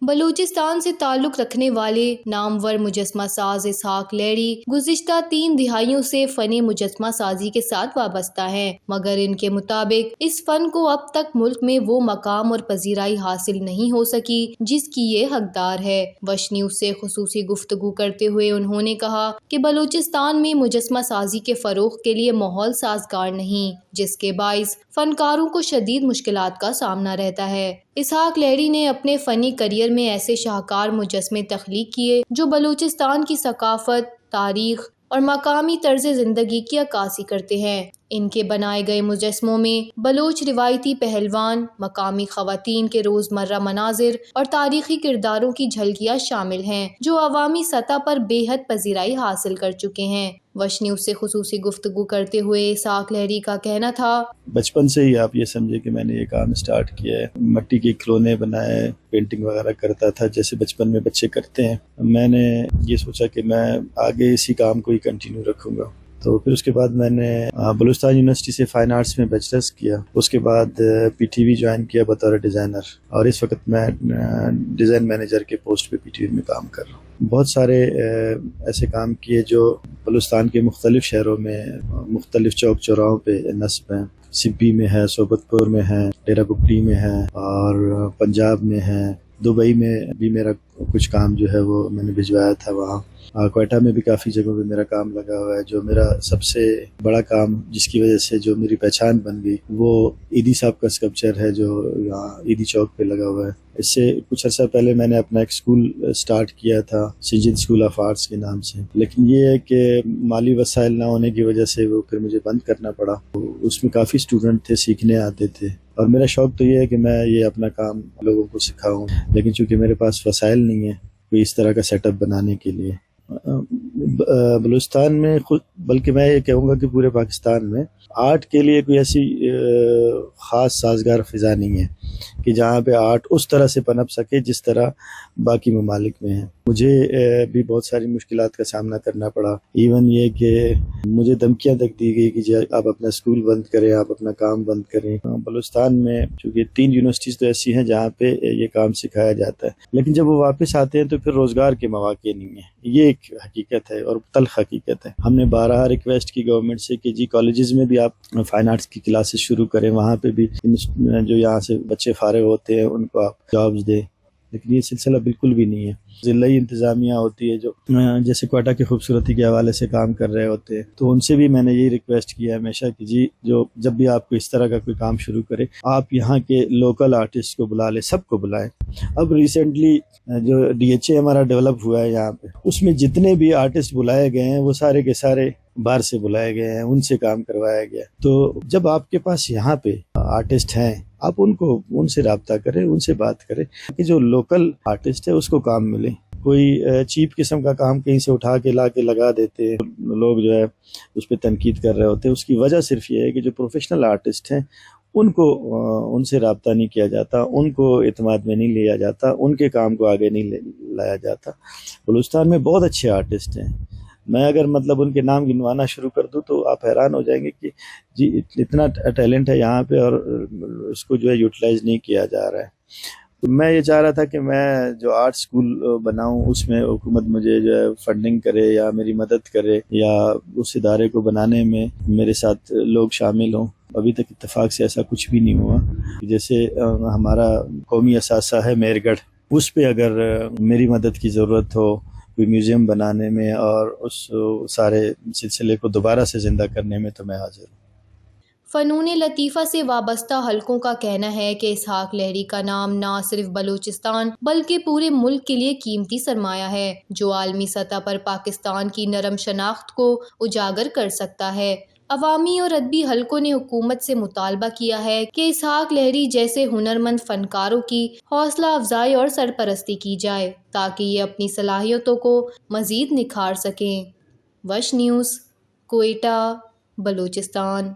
بلوچستان سے تعلق رکھنے والے نامور مجسمہ ساز اسحاق لیڑی گزشتہ 3 دہائیوں سے فن مجسمہ سازی کے ساتھ وابستہ ہیں، مگر ان کے مطابق اس فن کو اب تک ملک میں وہ مقام اور پذیرائی حاصل نہیں ہو سکی جس کی یہ حقدار ہے۔ وش نیوز سے خصوصی گفتگو کرتے ہوئے انہوں نے کہا کہ بلوچستان میں مجسمہ سازی کے فروغ کے لیے ماحول سازگار نہیں، جس کے باعث فنکاروں کو شدید مشکلات کا سامنا رہتا ہے۔ اسحاق لیڑی نے اپنے فنی کیریئر میں ایسے شاہکار مجسمے تخلیق کیے جو بلوچستان کی ثقافت، تاریخ اور مقامی طرز زندگی کی عکاسی کرتے ہیں۔ ان کے بنائے گئے مجسموں میں بلوچ روایتی پہلوان، مقامی خواتین کے روزمرہ مناظر اور تاریخی کرداروں کی جھلکیاں شامل ہیں جو عوامی سطح پر بے حد پذیرائی حاصل کر چکے ہیں۔ وش نیوز سے خصوصی گفتگو کرتے ہوئے اسحاق لیڑی کا کہنا تھا، بچپن سے ہی آپ یہ سمجھے کہ میں نے یہ کام سٹارٹ کیا ہے، مٹی کے کھلونے بنائے، پینٹنگ وغیرہ کرتا تھا جیسے بچپن میں بچے کرتے ہیں۔ میں نے یہ سوچا کہ میں آگے اسی کام کو ہی کنٹینیو رکھوں گا، تو پھر اس کے بعد میں نے بلوچستان یونیورسٹی سے فائن آرٹس میں بیچلرز کیا، اس کے بعد پی ٹی وی جوائن کیا بطور ڈیزائنر، اور اس وقت میں ڈیزائن مینیجر کے پوسٹ پہ پی ٹی وی میں کام کر رہا ہوں۔ بہت سارے ایسے کام کیے جو بلوچستان کے مختلف شہروں میں مختلف چوک چوراہوں پہ نصب ہیں، سبی میں ہے، صوبت پور میں ہے، ڈیرہ بگٹی میں ہے، اور پنجاب میں ہے، دبئی میں بھی میرا کچھ کام جو ہے وہ میں نے بھجوایا تھا وہاں، کوئٹہ میں بھی کافی جگہوں پہ میرا کام لگا ہوا ہے۔ جو میرا سب سے بڑا کام جس کی وجہ سے جو میری پہچان بن گئی وہ عیدی صاحب کا اسکلپچر ہے جو یہاں عیدی چوک پہ لگا ہوا ہے۔ اس سے کچھ عرصہ پہلے میں نے اپنا ایک اسکول سٹارٹ کیا تھا سنجید اسکول آف آرٹس کے نام سے، لیکن یہ ہے کہ مالی وسائل نہ ہونے کی وجہ سے وہ پھر مجھے بند کرنا پڑا۔ اس میں کافی اسٹوڈنٹ تھے، سیکھنے آتے تھے، اور میرا شوق تو یہ ہے کہ میں یہ اپنا کام لوگوں کو سکھاؤں، لیکن چونکہ میرے پاس وسائل نہیں ہے کوئی اس طرح کا سیٹ اپ بنانے کے لیے۔ بلوچستان میں خود، بلکہ میں یہ کہوں گا کہ پورے پاکستان میں آرٹ کے لیے کوئی ایسی خاص سازگار فضا نہیں ہے کہ جہاں پہ آرٹ اس طرح سے پنپ سکے جس طرح باقی ممالک میں ہے۔ مجھے بھی بہت ساری مشکلات کا سامنا کرنا پڑا، ایون یہ کہ مجھے دھمکیاں تک دی گئی کہ آپ اپنا اسکول بند کریں، آپ اپنا کام بند کریں۔ بلوچستان میں چونکہ 3 یونیورسٹیز تو ایسی ہیں جہاں پہ یہ کام سکھایا جاتا ہے، لیکن جب وہ واپس آتے ہیں تو پھر روزگار کے مواقع نہیں ہیں، یہ ایک حقیقت ہے اور تلخ حقیقت ہے۔ ہم نے بارہا ریکویسٹ کی گورنمنٹ سے کہ جی کالجز میں بھی آپ فائن آرٹس کی کلاسز شروع کریں، وہاں پہ بھی جو یہاں سے بچے فارغ ہوتے ہیں ان کو آپ جابز دیں، لیکن یہ سلسلہ بالکل بھی نہیں ہے۔ ضلعی انتظامیہ ہوتی ہے جو جیسے کوئٹہ کی خوبصورتی کے حوالے سے کام کر رہے ہوتے ہیں، تو ان سے بھی میں نے یہی ریکویسٹ کیا ہے ہمیشہ کہ جی جب بھی آپ کو اس طرح کا کوئی کام شروع کرے آپ یہاں کے لوکل آرٹسٹ کو بلا لیں، سب کو بلائیں۔ اب ریسنٹلی جو ڈی ایچ اے ہمارا ڈیولپ ہوا ہے یہاں پہ، اس میں جتنے بھی آرٹسٹ بلائے گئے ہیں وہ سارے کے سارے باہر سے بلائے گئے ہیں، ان سے کام کروایا گیا۔ تو جب آپ کے پاس یہاں پہ آرٹسٹ ہیں، آپ ان سے رابطہ کریں، ان سے بات کریں کہ جو لوکل آرٹسٹ ہے اس کو کام ملے۔ کوئی چیپ قسم کا کام کہیں سے اٹھا کے لا کے لگا دیتے ہیں، لوگ جو ہے اس پہ تنقید کر رہے ہوتے ہیں۔ اس کی وجہ صرف یہ ہے کہ جو پروفیشنل آرٹسٹ ہیں ان سے رابطہ نہیں کیا جاتا، ان کو اعتماد میں نہیں لیا جاتا، ان کے کام کو آگے نہیں لایا جاتا۔ بلوچستان میں بہت اچھے آرٹسٹ ہیں، میں اگر ان کے نام گنوانا شروع کر دوں تو آپ حیران ہو جائیں گے کہ جی اتنا ٹیلنٹ ہے یہاں پہ اور اس کو جو ہے یوٹیلائز نہیں کیا جا رہا ہے۔ تو میں یہ چاہ رہا تھا کہ میں جو آرٹ سکول بناؤں اس میں حکومت مجھے جو ہے فنڈنگ کرے یا میری مدد کرے، یا اس ادارے کو بنانے میں میرے ساتھ لوگ شامل ہوں۔ ابھی تک اتفاق سے ایسا کچھ بھی نہیں ہوا۔ جیسے ہمارا قومی اثاثہ ہے مہر گڑھ، اس پہ اگر میری مدد کی ضرورت ہو کوئی میوزیم بنانے میں اور اس سارے سلسلے کو دوبارہ سے زندہ کرنے میں، تو میں حاضر ہوں۔ فنون لطیفہ سے وابستہ حلقوں کا کہنا ہے کہ اسحاق لیڑی کا نام نہ صرف بلوچستان بلکہ پورے ملک کے لیے قیمتی سرمایہ ہے جو عالمی سطح پر پاکستان کی نرم شناخت کو اجاگر کر سکتا ہے۔ عوامی اور ادبی حلقوں نے حکومت سے مطالبہ کیا ہے کہ اسحاق لیڑی جیسے ہنرمند فنکاروں کی حوصلہ افزائی اور سرپرستی کی جائے تاکہ یہ اپنی صلاحیتوں کو مزید نکھار سکیں۔ وش نیوز، کوئٹہ، بلوچستان۔